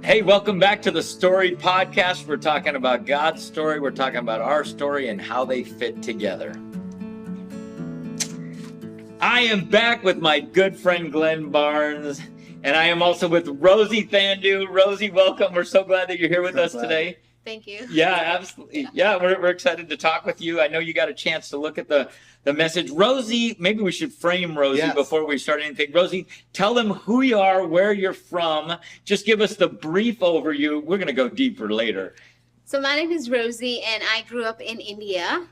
Hey, welcome back to the Story Podcast. We're talking about God's story. We're talking about our story and how they fit together. I am back with my good friend Glenn Barnes, and I am also with Rosie Thandu. Rosie, welcome. We're so glad that you're here with us today. Thank you. Yeah, absolutely. Yeah, we're excited to talk with you. I know you got a chance to look at the message. Rosie, maybe we should frame Rosie before we start anything. Rosie, tell them who you are, where you're from. Just give us the brief overview. We're going to go deeper later. So my name is Rosie, and I grew up in India,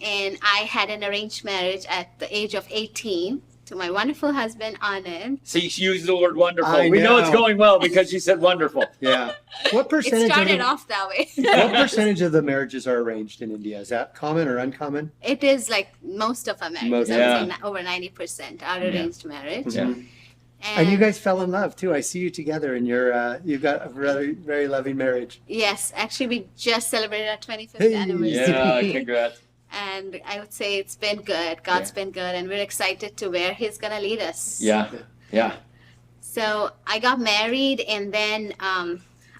and I had an arranged marriage at the age of 18 to my wonderful husband, Anand. See, she used the word wonderful. We know it's going well because she said wonderful. Yeah. What percentage? It started off that way. What percentage of the marriages are arranged in India? Is that common or uncommon? It is like most of Americans. Most, I would say over 90% are arranged marriage. Yeah. And you guys fell in love too. I see you together, and you've got a very, very loving marriage. Yes, actually, we just celebrated our 25th anniversary. Yeah, congrats. And I would say it's been good. God's been good, and we're excited to where He's gonna lead us. Yeah. So I got married, and then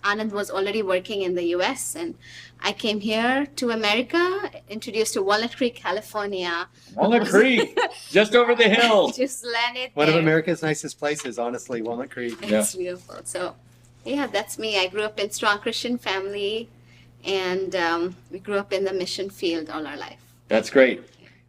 Anand was already working in the U.S., and I came here to America, introduced to Walnut Creek, California. Walnut Creek, just over the hill. Just landed One there. of America's nicest places, honestly, Walnut Creek. It's beautiful. So, yeah, that's me. I grew up in strong Christian family, and we grew up in the mission field all our life. That's great.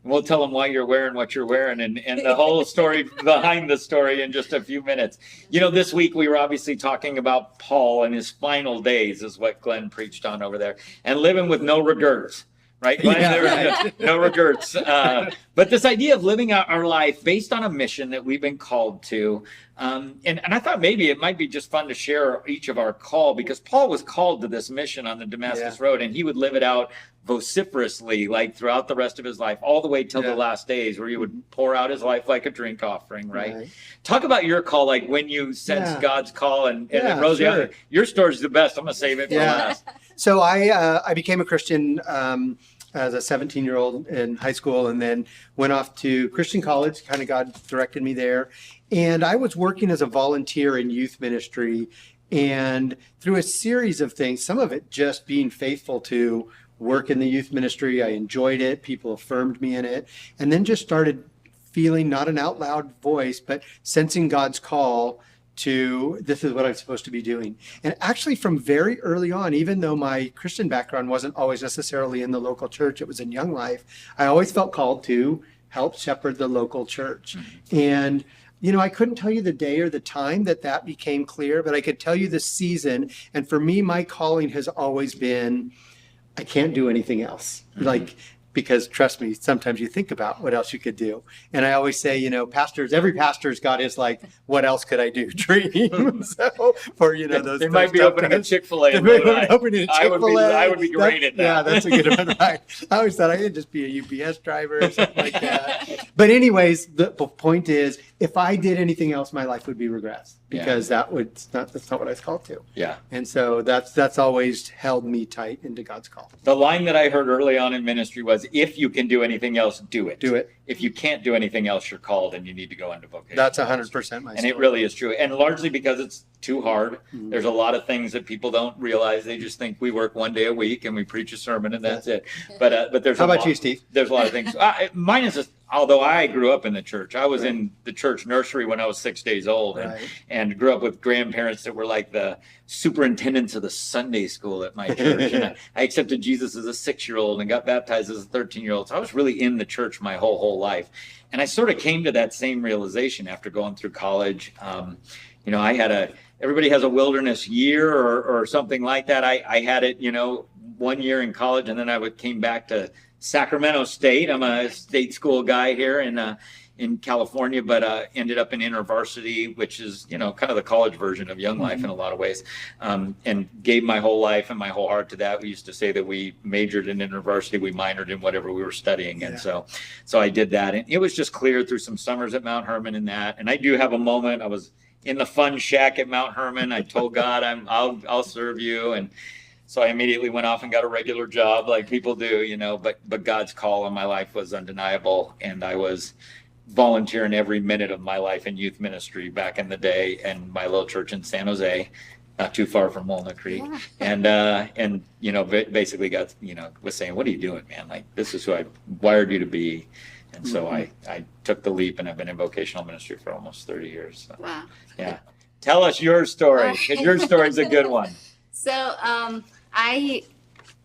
We'll tell them why you're wearing what you're wearing and the whole story behind the story in just a few minutes. You know, this week we were obviously talking about Paul and his final days is what Glenn preached on over there, and living with no regrets. Right? Glenn, no regrets. But this idea of living out our life based on a mission that we've been called to. And I thought maybe it might be just fun to share each of our call, because Paul was called to this mission on the Damascus Road, and he would live it out vociferously, like throughout the rest of his life, all the way till the last days, where he would pour out his life like a drink offering, right? Talk about your call, like when you sensed God's call, and Rosie, your story's the best. I'm going to save it for last. So I became a Christian as a 17-year-old in high school, and then went off to Christian college. Kind of God directed me there. And I was working as a volunteer in youth ministry, and through a series of things, some of it just being faithful to work in the youth ministry. I enjoyed it. People affirmed me in it. And then just started feeling, not an out loud voice, but sensing God's call to this is what I'm supposed to be doing. And actually from very early on, even though my Christian background wasn't always necessarily in the local church, it was in Young Life, I always felt called to help shepherd the local church. And you know, I couldn't tell you the day or the time that became clear, but I could tell you the season. And for me, my calling has always been, I can't do anything else. Because trust me, sometimes you think about what else you could do. And I always say, you know, every pastor's got his like, what else could I do? Dream. So for, you know, those. They might be opening a Chick-fil-A. I would be great at that. Yeah, that's a good one. Right. I always thought I could just be a UPS driver or something like that. But anyways, the point is, if I did anything else, my life would be regrets, because that's not what I was called to. Yeah. And so that's always held me tight into God's call. The line that I heard early on in ministry was, if you can do anything else, do it. Do it. If you can't do anything else, you're called and you need to go into vocation. That's 100% my story. And it really is true. And largely because it's too hard. Mm-hmm. There's a lot of things that people don't realize. They just think we work one day a week and we preach a sermon and that's it. But there's How about you, Steve? There's a lot of things. Mine is just, although I grew up in the church, I was in the church nursery when I was 6 days old, and grew up with grandparents that were like the superintendents of the Sunday school at my church. And I accepted Jesus as a 6-year-old and got baptized as a 13-year-old. So I was really in the church my whole life. And I sort of came to that same realization after going through college. You know, everybody has a wilderness year or something like that. I had it, you know, 1 year in college, and then I came back to Sacramento State. I'm a state school guy here in California, but ended up in InterVarsity, which is, you know, kind of the college version of Young Life in a lot of ways, and gave my whole life and my whole heart to that. We used to say that we majored in InterVarsity, we minored in whatever we were studying. And so I did that. And it was just clear through some summers at Mount Hermon in that. And I do have a moment. I was in the fun shack at Mount Hermon. I told God, I'll serve you. And so I immediately went off and got a regular job like people do, you know, but God's call on my life was undeniable. And I was volunteering every minute of my life in youth ministry back in the day and my little church in San Jose. not too far from Walnut Creek. Yeah. And basically got, was saying, what are you doing, man? Like, this is who I wired you to be. And so I took the leap, and I've been in vocational ministry for almost 30 years. So, Wow. yeah. Tell us your story, because your story is a good one. So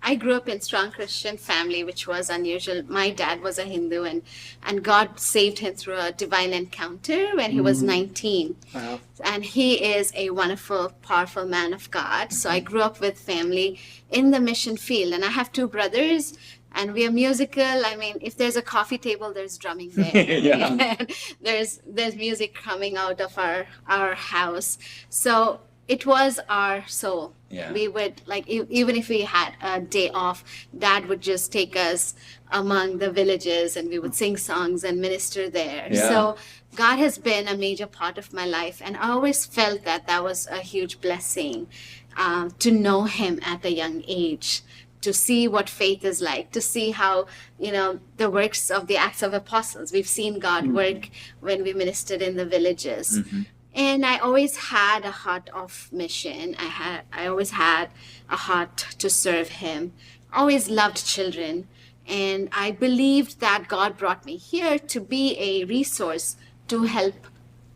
I grew up in strong Christian family, which was unusual. My dad was a Hindu, and God saved him through a divine encounter when he was 19. Wow. And he is a wonderful, powerful man of God. So I grew up with family in the mission field, and I have two brothers. And we are musical. I mean, if there's a coffee table, there's drumming there. Yeah. there's music coming out of our house. So it was our soul. Yeah. We would, like, even if we had a day off, Dad would just take us among the villages, and we would sing songs and minister there. Yeah. So God has been a major part of my life, and I always felt that was a huge blessing, to know Him at a young age, to see what faith is like, to see how, the works of the Acts of Apostles. We've seen God work when we ministered in the villages. Mm-hmm. And I always had a heart of mission. I always had a heart to serve Him. Always loved children. And I believed that God brought me here to be a resource to help,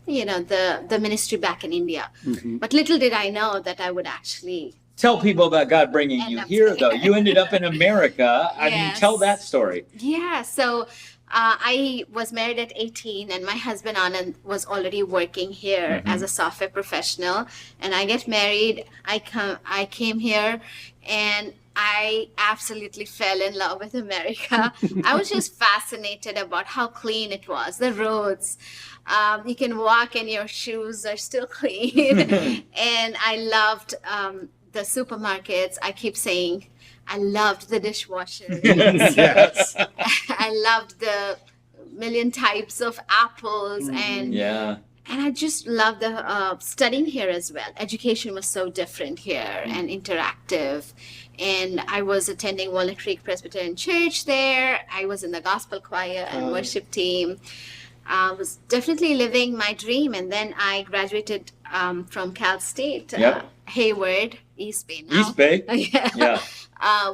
the ministry back in India. Mm-hmm. But little did I know that I would actually... Tell people about God bringing you here, though. You ended up in America. I mean, Yes. tell that story. Yeah, so I was married at 18, and my husband Anand was already working here as a software professional. And I get married. I came here, and I absolutely fell in love with America. I was just fascinated about how clean it was, the roads. You can walk and your shoes are still clean. And I loved the supermarkets. I keep saying I loved the dishwasher. Yes. I loved the million types of apples, and I just loved the studying here as well. Education was so different here and interactive. And I was attending Walnut Creek Presbyterian Church there. I was in the gospel choir and worship team. I was definitely living my dream. And then I graduated from Cal State, Hayward, East Bay now. East Bay? Yeah.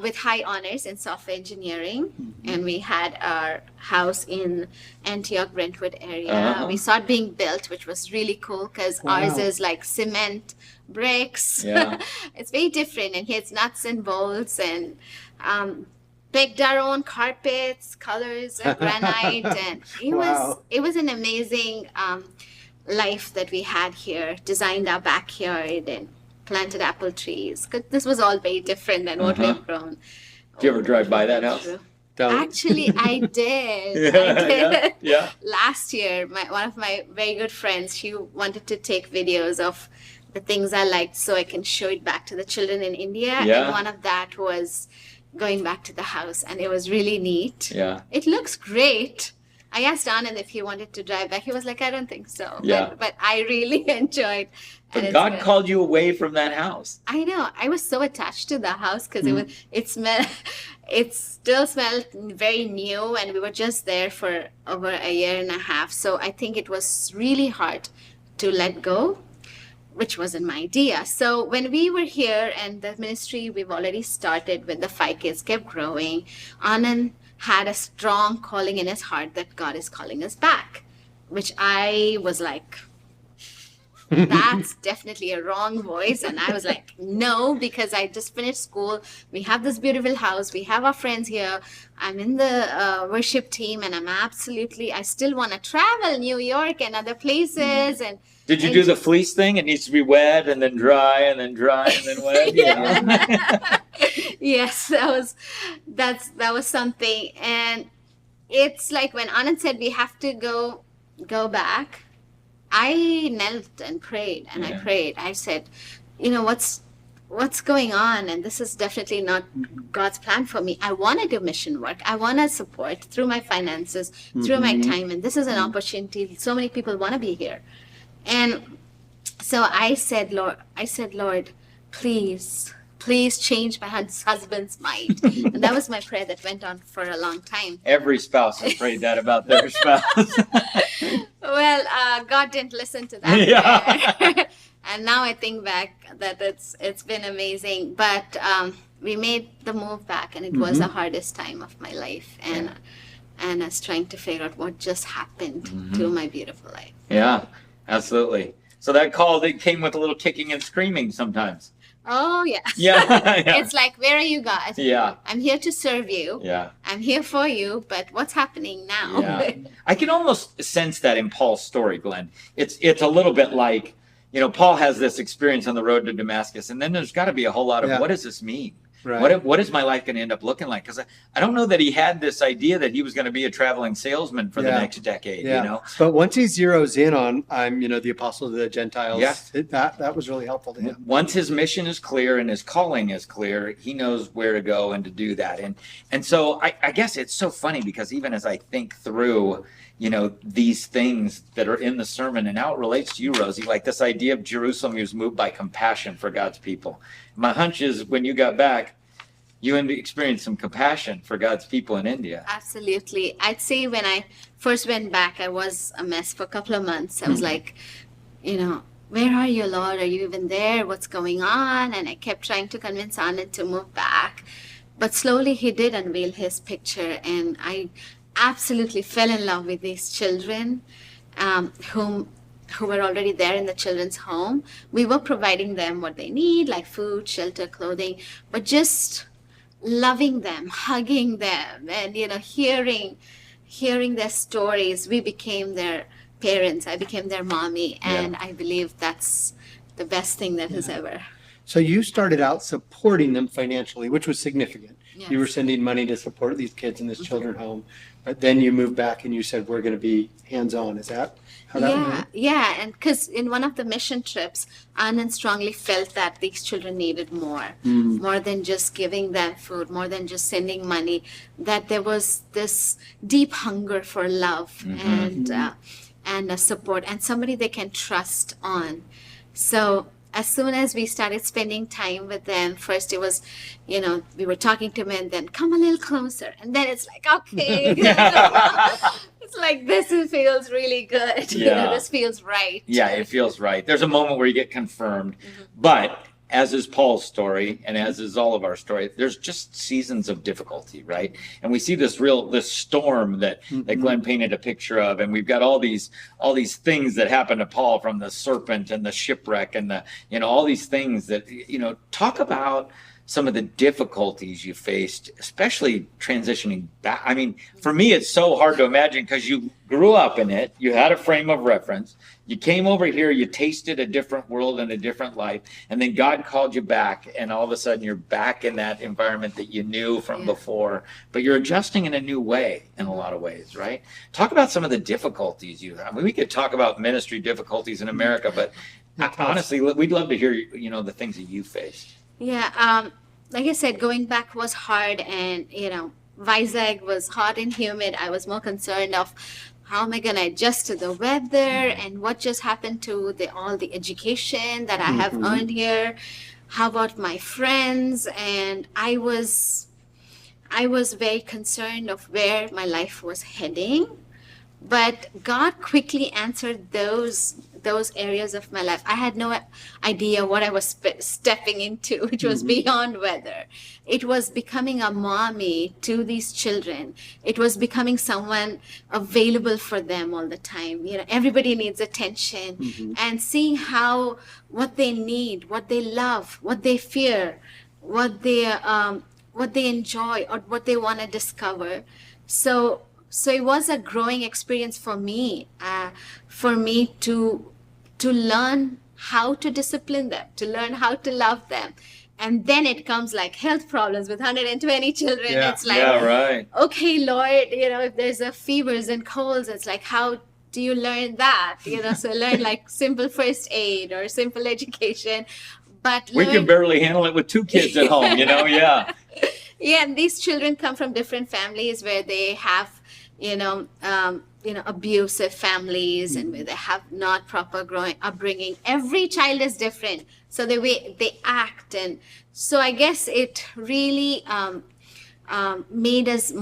With high honors in software engineering. And we had our house in Antioch, Brentwood area. We saw it being built, which was really cool because ours is like cement, bricks. Yeah. It's very different. And here it's nuts and bolts, and picked our own carpets, colors, granite. And it was an amazing life that we had here. Designed our backyard and planted apple trees. 'Cause this was all very different than what we've grown. Did you ever drive by that house? Actually, I did. Yeah. Last year, one of my very good friends, she wanted to take videos of the things I liked so I can show it back to the children in India. Yeah. And one of that was going back to the house, and it was really neat. Yeah. It looks great. I asked Anand if he wanted to drive back. He was like, I don't think so. Yeah. But I really enjoyed. But God called you away from that house. I know. I was so attached to the house because it still smelled very new, and we were just there for over a year and a half. So I think it was really hard to let go, which wasn't my idea. So when we were here, and the ministry we've already started with the 5 kids kept growing, Anand had a strong calling in his heart that God is calling us back, which I was like, that's definitely a wrong voice. And I was like, no, because I just finished school. We have this beautiful house. We have our friends here. I'm in the worship team, and I still want to travel New York and other places. And did you do the fleece thing? It needs to be wet and then dry and then dry and then wet. Yeah. Yes, that was something. And it's like when Anand said we have to go back, I knelt and prayed, and I prayed. I said, what's going on? And this is definitely not God's plan for me. I want to do mission work. I want to support through my finances, through my time. And this is an opportunity. So many people want to be here. And so I said, Lord, please change my husband's mind. And that was my prayer that went on for a long time. Every spouse has prayed that about their spouse. Well, God didn't listen to that prayer. And now I think back that it's been amazing. But we made the move back, and it was the hardest time of my life. And I was trying to figure out what just happened to my beautiful life. Yeah, absolutely. So that call, they came with a little kicking and screaming sometimes. Oh, yeah. Yeah. It's like, where are you, God? Yeah. I'm here to serve you. Yeah. I'm here for you, but what's happening now? Yeah. I can almost sense that in Paul's story, Glenn. It's a little bit like, Paul has this experience on the road to Damascus, and then there's got to be a whole lot of, what does this mean? Right. What is my life going to end up looking like? Because I don't know that he had this idea that he was going to be a traveling salesman for the next decade, But once he zeroes in on, I'm, the apostle of the Gentiles, that was really helpful to him. Once his mission is clear and his calling is clear, he knows where to go and to do that. And so I guess it's so funny because even as I think through, these things that are in the sermon, and how it relates to you, Rosie, like this idea of Jerusalem, he was moved by compassion for God's people. My hunch is when you got back, you experienced some compassion for God's people in India. Absolutely. I'd say when I first went back, I was a mess for a couple of months. I was like, where are you, Lord? Are you even there? What's going on? And I kept trying to convince Anand to move back. But slowly he did unveil his picture, and I absolutely fell in love with these children who were already there in the children's home. We were providing them what they need, like food, shelter, clothing, but just loving them, hugging them, and hearing their stories. We became their parents. I became their mommy, and I believe that's the best thing that has ever. So you started out supporting them financially, which was significant. Yes. You were sending money to support these kids in this children's home, but then you moved back and you said, we're going to be hands-on. Is that how that went? Yeah, and because in one of the mission trips, Anand strongly felt that these children needed more than just giving them food, more than just sending money, that there was this deep hunger for love and a support and somebody they can trust on. So as soon as we started spending time with them, first it was, we were talking to them and then come a little closer. And then it's like, okay. It's like, this feels really good. This feels right. Yeah, it feels right. There's a moment where you get confirmed. But as is Paul's story, and as is all of our story, there's just seasons of difficulty, right? And we see this storm that Glenn painted a picture of, and we've got all these things that happen to Paul, from the serpent and the shipwreck and the all these things that talk about some of the difficulties you faced, especially transitioning back. I mean, for me, it's so hard to imagine because you grew up in it, you had a frame of reference, you came over here, you tasted a different world and a different life, and then God called you back, and all of a sudden you're back in that environment that you knew from before, but you're adjusting in a new way in a lot of ways, right? Talk about some of the difficulties you have. I mean, we could talk about ministry difficulties in America, but honestly, we'd love to hear, the things that you faced. Yeah, like I said, going back was hard, and Vizag was hot and humid. I was more concerned of how am I going to adjust to the weather and what just happened to all the education that I have earned here. How about my friends? And I was very concerned of where my life was heading. But God quickly answered those areas of my life. I had no idea what I was stepping into, which was beyond weather. It was becoming a mommy to these children. It was becoming someone available for them all the time. Everybody needs attention, and seeing what they need, what they love, what they fear, what they enjoy, or what they want to discover. So it was a growing experience for me to learn how to discipline them, to learn how to love them. And then it comes like health problems with 120 children. Yeah. It's like, right. Okay, Lord, if there's fevers and colds, it's like, how do you learn that? So learn like simple first aid or simple education. But we can barely handle it with 2 kids at home, Yeah, and these children come from different families where they have abusive families and where they have not proper upbringing. Every child is different, so the way they act, and so I guess it really made us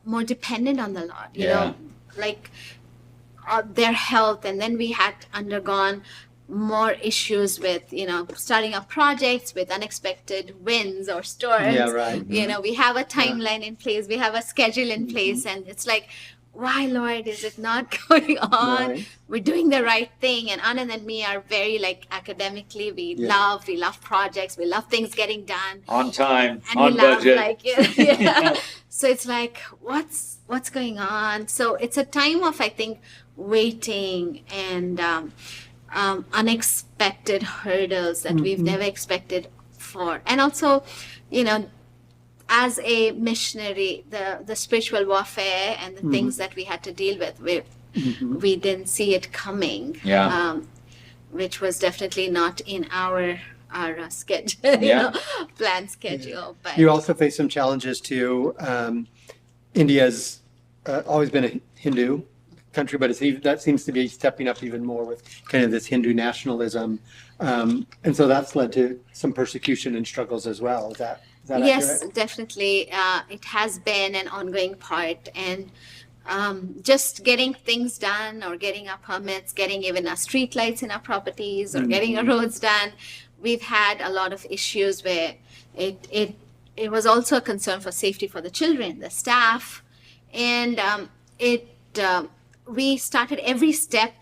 more dependent on the Lord. Like their health, and then we had undergone more issues with starting up projects with unexpected winds or storms. Yeah, right. We have a timeline in place, we have a schedule in place, and it's like, why, Lord, is it not going on? Right. We're doing the right thing. And Anand and me are very academically, we love projects, we love things getting done on time, and on we love budget. So it's like, what's going on? So it's a time of, I think, waiting and unexpected hurdles that we've never expected for. And also, as a missionary, the spiritual warfare and the things that we had to deal with, we didn't see it coming. Yeah. Which was definitely not in our schedule, planned schedule. But You also face some challenges too. India's always been a Hindu country, but that seems to be stepping up even more with kind of this Hindu nationalism. And so that's led to some persecution and struggles as well. Is that yes, accurate? definitely. It has been an ongoing part. And just getting things done, or getting our permits, getting even our street lights in our properties, or getting our roads done, we've had a lot of issues where it was also a concern for safety for the children, the staff, and we started every step.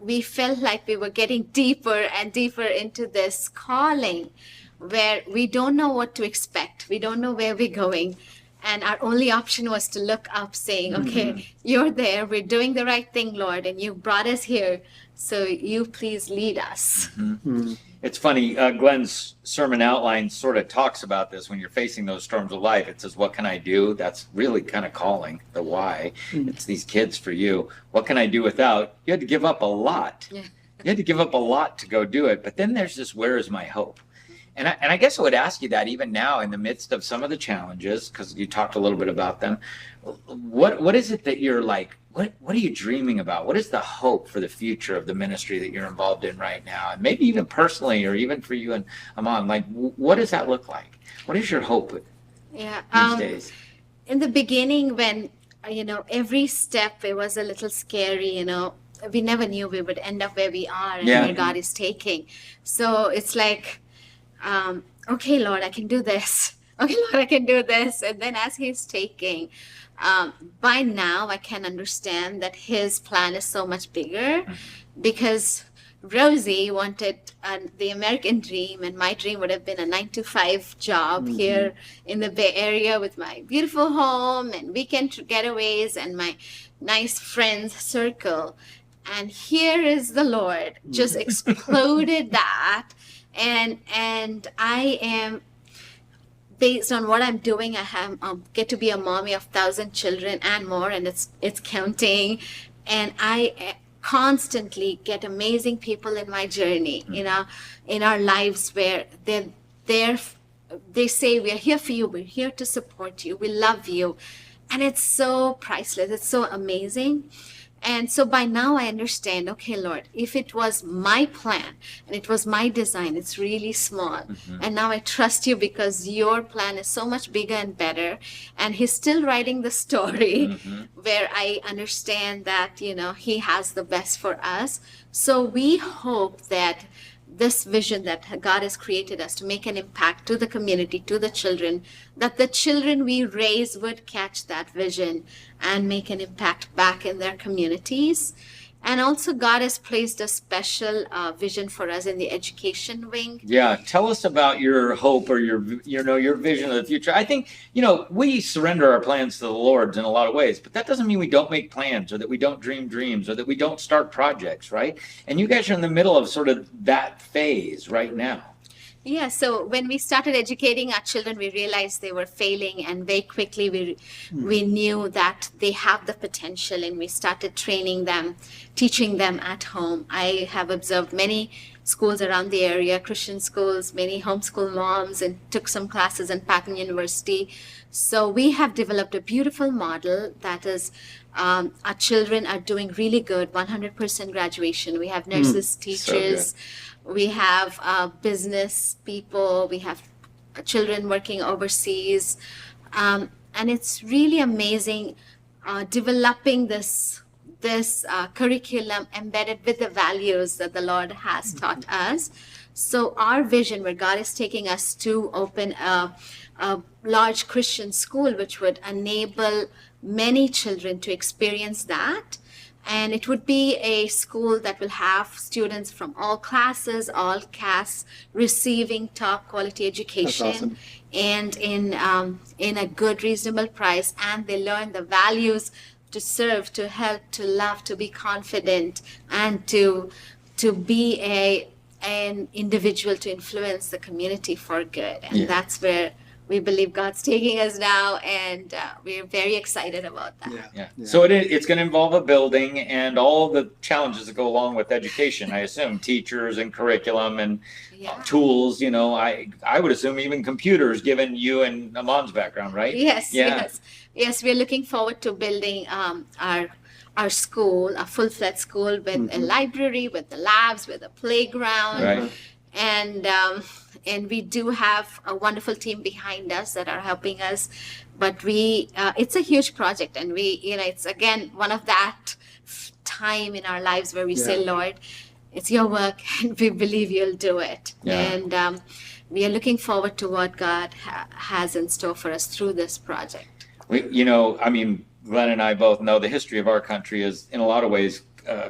We felt like we were getting deeper and deeper into this calling, where we don't know what to expect, we don't know where we're going. And our only option was to look up, saying, okay, you're there, we're doing the right thing, Lord, and you brought us here, so you please lead us. It's funny, Glenn's sermon outline sort of talks about this. When you're facing those storms of life, it says, what can I do? That's really kind of calling, the why. It's these kids for you. What can I do without? You had to give up a lot. Yeah. You had to give up a lot to go do it. But then there's this, where is my hope? And I guess I would ask you that even now, in the midst of some of the challenges, because you talked a little bit about them, what is it that you're like, what are you dreaming about? What is the hope for the future of the ministry that you're involved in right now? And maybe even personally, or even for you and Aman, like, what does that look like? What is your hope these days? In the beginning, when, every step, it was a little scary, we never knew we would end up where we are and where God is taking. So it's like, okay, Lord, I can do this. Okay, Lord, I can do this. And then as he's taking, by now I can understand that his plan is so much bigger, because Rosie wanted the American dream, and my dream would have been a 9-to-5 job here in the Bay Area with my beautiful home and weekend getaways and my nice friends circle. And here is the Lord just exploded that. And I am, based on what I'm doing, I get to be a mommy of 1,000 children and more, and it's counting. And I constantly get amazing people in my journey, in our lives, where they say, we are here for you, we're here to support you, we love you. And it's so priceless, it's so amazing. And so by now I understand, okay, Lord, if it was my plan and it was my design, it's really small. And now I trust you, because your plan is so much bigger and better. And he's still writing the story where I understand that, he has the best for us. So we hope that this vision that God has created us to make an impact to the community, to the children, that the children we raise would catch that vision and make an impact back in their communities. And also, God has placed a special vision for us in the education wing. Yeah, tell us about your hope, or your vision of the future. I think, we surrender our plans to the Lord in a lot of ways, but that doesn't mean we don't make plans, or that we don't dream dreams, or that we don't start projects, right? And you guys are in the middle of sort of that phase right now. Yeah, so when we started educating our children, we realized they were failing, and very quickly we knew that they have the potential, and we started training them, teaching them at home. I have observed many schools around the area, Christian schools, many homeschool moms, and took some classes in Patton University. So we have developed a beautiful model that is, our children are doing really good, 100% graduation. We have nurses, teachers. So we have business people, we have children working overseas, and it's really amazing developing this this curriculum embedded with the values that the Lord has taught us. So our vision, where God is taking us to open a large Christian school, which would enable many children to experience that. And it would be a school that will have students from all classes, all castes, receiving top quality education. That's awesome. And in a good, reasonable price. And they learn the values to serve, to help, to love, to be confident, and to be an individual to influence the community for good. And that's where we believe God's taking us now, and we're very excited about that. Yeah. So it's going to involve a building and all the challenges that go along with education, I assume, teachers and curriculum and tools, you know, I would assume even computers, given you and Aman's background, right? Yes, we're looking forward to building our school, a full-fledged school with a library, with the labs, with a playground. Right. And we do have a wonderful team behind us that are helping us, but it's a huge project, and it's again one of that time in our lives where we say, Lord, it's your work, and we believe you'll do it. And we are looking forward to what God has in store for us through this project. Glenn and I both know the history of our country is, in a lot of ways,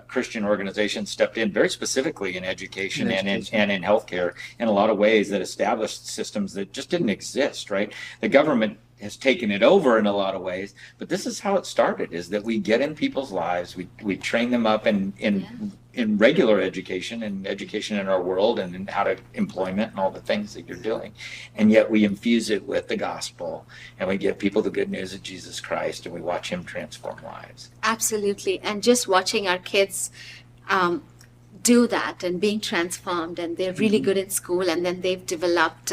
Christian organizations stepped in very specifically in education and in healthcare in a lot of ways that established systems that just didn't exist, right? The government has taken it over in a lot of ways, but this is how it started, is that we get in people's lives, we train them up in regular education and education in our world and in how to employment and all the things that you're doing. And yet we infuse it with the gospel, and we give people the good news of Jesus Christ, and we watch him transform lives. Absolutely. And just watching our kids do that and being transformed, and they're really good in school, and then they've developed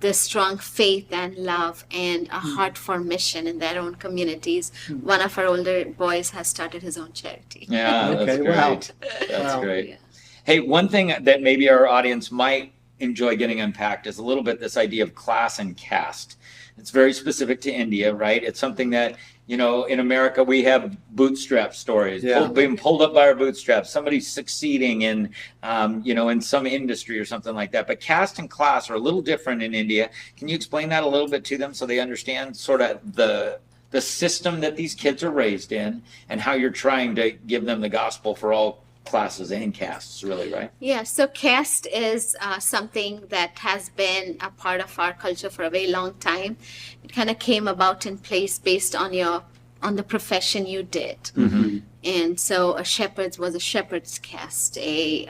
the strong faith and love and a heart for mission in their own communities. One of our older boys has started his own charity. Yeah, that's great. Wow. That's great. Yeah. Hey, one thing that maybe our audience might enjoy getting unpacked is a little bit this idea of class and caste. It's very specific to India, right? It's something that, in America, we have bootstrap stories, being pulled up by our bootstraps, somebody succeeding in, in some industry or something like that. But caste and class are a little different in India. Can you explain that a little bit to them so they understand sort of the system that these kids are raised in and how you're trying to give them the gospel for all classes and castes, really, right? Yeah, so caste is something that has been a part of our culture for a very long time. It kind of came about in place based on the profession you did. Mm-hmm. And so a shepherd was a shepherd's caste, a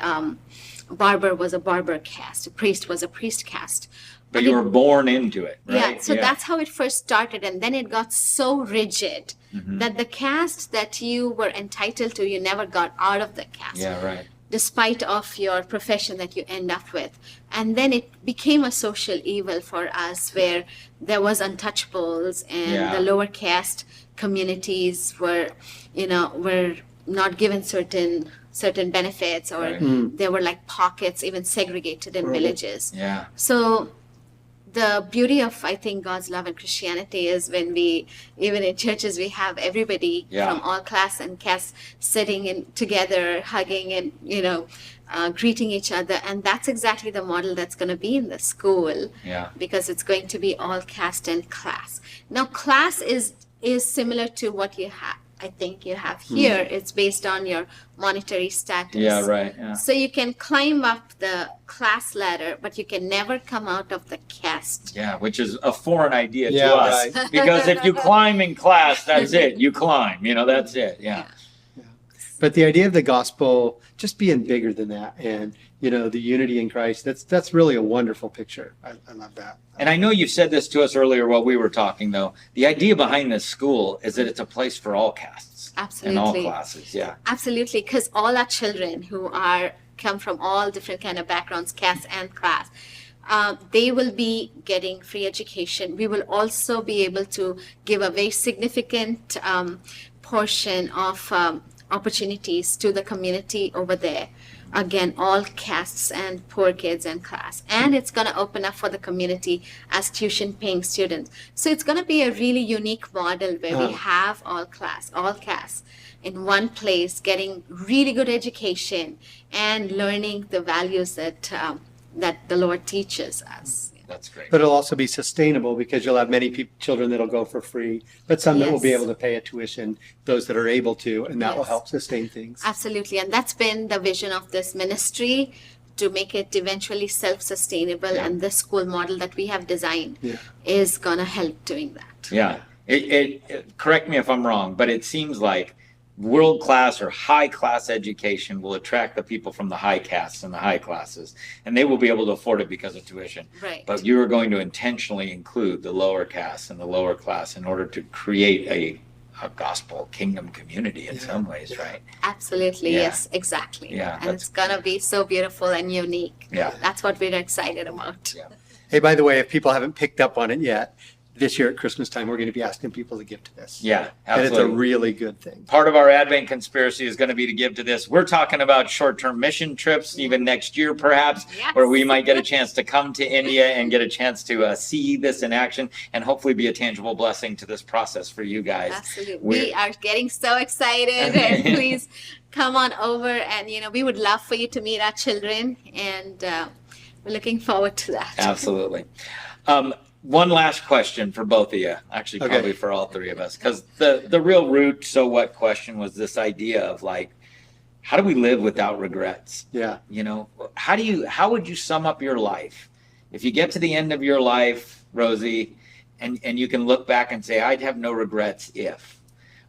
barber was a barber caste, a priest was a priest caste. But you were born into it, right? Yeah, so that's how it first started, and then it got so rigid that the caste that you were entitled to, you never got out of the caste. Yeah, right. Despite of your profession that you end up with. And then it became a social evil for us, where there was untouchables, and the lower caste communities were not given certain benefits, or there were like pockets even segregated in villages. Yeah. So the beauty of, I think, God's love and Christianity is when even in churches, we have everybody from all class and caste sitting in together, hugging and, greeting each other. And that's exactly the model that's going to be in the school, because it's going to be all caste and class. Now, class is similar to what you have. I think you have here. It's based on your monetary status. Yeah, right. Yeah. So you can climb up the class ladder, but you can never come out of the caste. Yeah, which is a foreign idea to us. Right. Because if you climb in class, that's it. You climb, that's it. Yeah. But the idea of the gospel just being bigger than that, and the unity in Christ, that's really a wonderful picture. I love that. And I know you said this to us earlier while we were talking, though. The idea behind this school is that it's a place for all castes. Absolutely. And all classes, yeah. Absolutely, because all our children who come from all different kind of backgrounds, caste and class, they will be getting free education. We will also be able to give a very significant portion of opportunities to the community over there. again, all castes and poor kids in class. And it's going to open up for the community as tuition paying students. So it's going to be a really unique model where we have all castes in one place, getting really good education and learning the values that that the Lord teaches us. That's great. But it'll also be sustainable because you'll have many children that'll go for free, but some that will be Yes. able to pay a tuition, those that are able to, and that will Yes. help sustain things. Absolutely. And that's been the vision of this ministry, to make it eventually self-sustainable. Yeah. And this school model that we have designed Yeah. is going to help doing that. Yeah. It correct me if I'm wrong, but it seems like world-class or high-class education will attract the people from the high castes and the high classes, and they will be able to afford it because of tuition. Right. But you are going to intentionally include the lower castes and the lower class in order to create a gospel kingdom community in some ways, right? Absolutely. Yeah. Yes, exactly. Yeah, And that's- it's going to be so beautiful and unique. Yeah. That's what we're excited about. Yeah. Hey, by the way, if people haven't picked up on it yet, this year at Christmas time, we're going to be asking people to give to this. Yeah, And it's a absolutely. really good thing. Part of our Advent conspiracy is going to be to give to this. We're talking about short-term mission trips, even next year perhaps, Yes. where we might get a chance to come to India and get a chance to see this in action and hopefully be a tangible blessing to this process for you guys. Absolutely. We're- We are getting so excited, and please come on over, and we would love for you to meet our children, and we're looking forward to that. Absolutely. One last question for both of you, actually Okay. probably for all three of us, because the real root so what question was this idea of like, how do we live without regrets? Yeah. You know, how would you sum up your life? If you get to the end of your life, Rosie, and you can look back and say, I'd have no regrets if.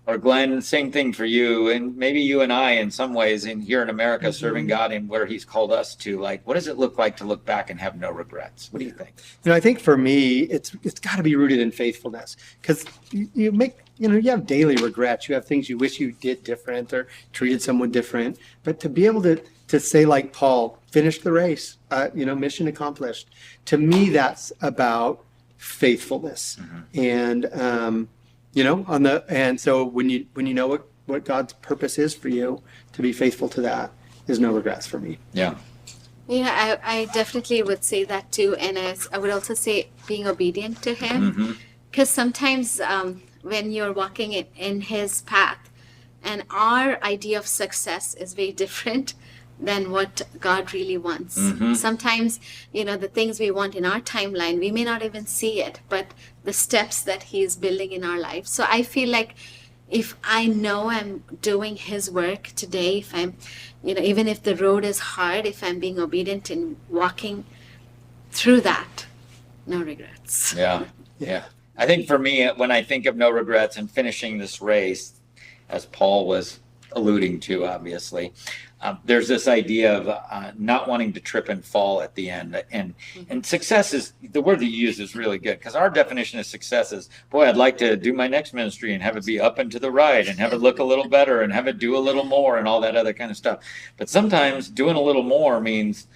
Or Glenn, same thing for you, and maybe you and I in some ways in here in America serving God in where he's called us to, like, what does it look like to look back and have no regrets? What do you think? I think for me, it's got to be rooted in faithfulness, because you have daily regrets. You have things you wish you did different or treated someone different. But to be able to say, like Paul, finish the race, mission accomplished. To me, that's about faithfulness. And and so when you know what God's purpose is for you, to be faithful to that is no regrets for me. Yeah. Yeah, I definitely would say that too. And I would also say being obedient to him. Because sometimes when you're walking in his path, and our idea of success is very different than what God really wants. Sometimes, the things we want in our timeline, we may not even see it, but the steps that he's building in our life. So I feel like if I know I'm doing his work today, if I'm, even if the road is hard, if I'm being obedient and walking through that, no regrets. Yeah. Yeah. I think for me, when I think of no regrets and finishing this race, as Paul was alluding to, obviously, there's this idea of not wanting to trip and fall at the end. And success is, the word that you use is really good, because our definition of success is, boy, I'd like to do my next ministry and have it be up and to the right and have it look a little better and have it do a little more and all that other kind of stuff. But sometimes doing a little more means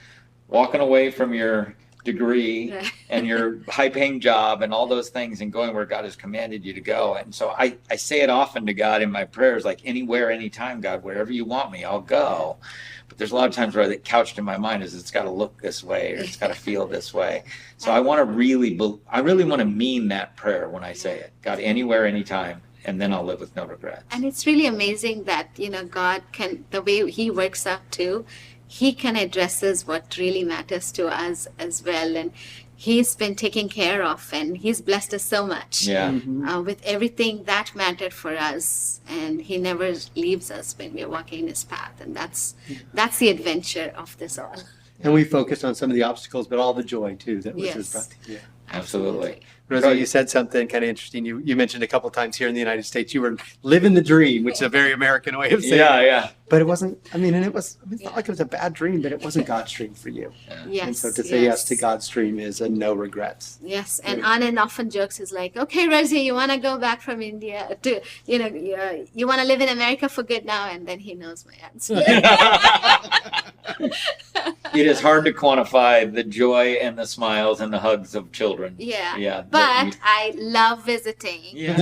walking away from your degree and your high-paying job and all those things and going where God has commanded you to go. And so I say it often to God in my prayers, like, anywhere, anytime, God, wherever you want me, I'll go. But there's a lot of times where the couched in my mind is it's got to look this way or it's got to feel this way. So I really want to mean that prayer when I say it. God, anywhere, anytime, and then I'll live with no regrets. And it's really amazing that, God can, the way he works out too, he can addresses what really matters to us as well. And he's been taken care of, and he's blessed us so much with everything that mattered for us. And he never leaves us when we're walking in his path. And that's the adventure of this all. And we focused on some of the obstacles, but all the joy too that was Yes. brought to you. Absolutely. Rosie, you said something kind of interesting. You mentioned a couple times here in the United States, you were living the dream, which is a very American way of saying it. Yeah. But it wasn't, it's not like it was a bad dream, but it wasn't God's dream for you. Yes. And so to say yes to God's dream is a no regrets. Yes, and Anand often jokes is like, okay, Rosie, you want to go back from India to, you want to live in America for good now, and then he knows my answer. It is hard to quantify the joy and the smiles and the hugs of children. Yeah. Yeah. But I love visiting. Yeah.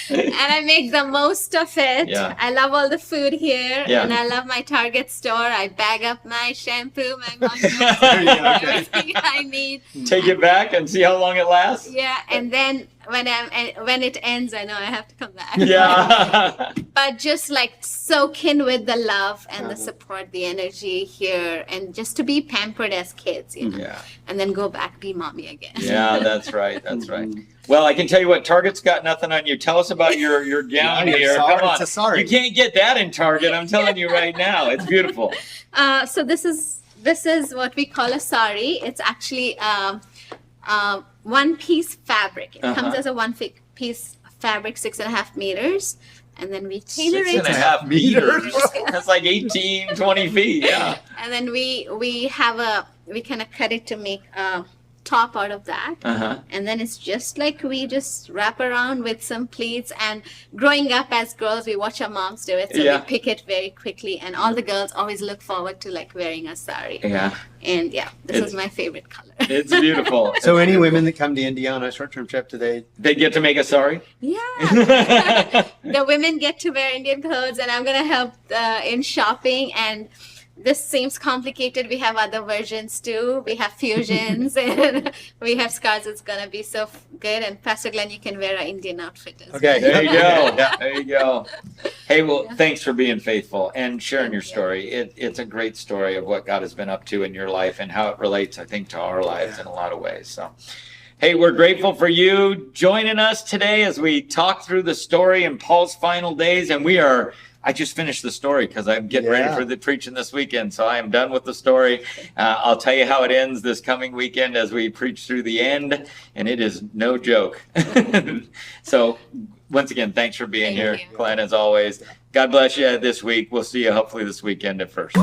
and I make the most of it. Yeah. I love all the food here, Yeah. and I love my Target store. I bag up my shampoo, my There you go, okay. everything I need. Take it back and see how long it lasts. Yeah, and then when it ends, I know I have to come back. Yeah. But just like soak in with the love and the support, the energy here, and just to be pampered as kids, you know, Yeah. and then go back be mommy again. Yeah, that's right. That's right. Well, I can tell you what, Target's got nothing on you. Tell us about your gown Yeah, here. sorry, Come on. it's a sorry. You can't get that in Target. I'm telling you right now. It's beautiful. So this is what we call a sari. It's actually one-piece fabric. It comes as a one-piece fabric, 6.5 meters, and then we tailor it. 6.5 meters. That's like 18, 20 feet. Yeah. And then we kind of cut it to make a top out of that. Uh-huh. And then it's just like we just wrap around with some pleats. And growing up as girls, we watch our moms do it, so Yeah. we pick it very quickly. And all the girls always look forward to like wearing a sari. Yeah. And yeah, this It's- is my favorite color. It's beautiful. So any women that come to India on a short-term trip, do they? They get to make a sorry? Yeah. The women get to wear Indian clothes, and I'm gonna help in shopping. And this seems complicated. We have other versions too. We have fusions and we have scarves. It's gonna be so good. And Pastor Glenn, you can wear an Indian outfit as Okay. There you go. Yeah. There you go. Hey, well, thanks for being faithful and sharing your story. It's a great story of what God has been up to in your life and how it relates, I think, to our lives in a lot of ways. So, hey, we're grateful for you joining us today as we talk through the story in Paul's final days. And I just finished the story because I'm getting ready for the preaching this weekend. So I am done with the story. I'll tell you how it ends this coming weekend as we preach through the end. And it is no joke. So once again, thanks for being Thank here, you. Glenn, as always. God bless you this week. We'll see you hopefully this weekend at first.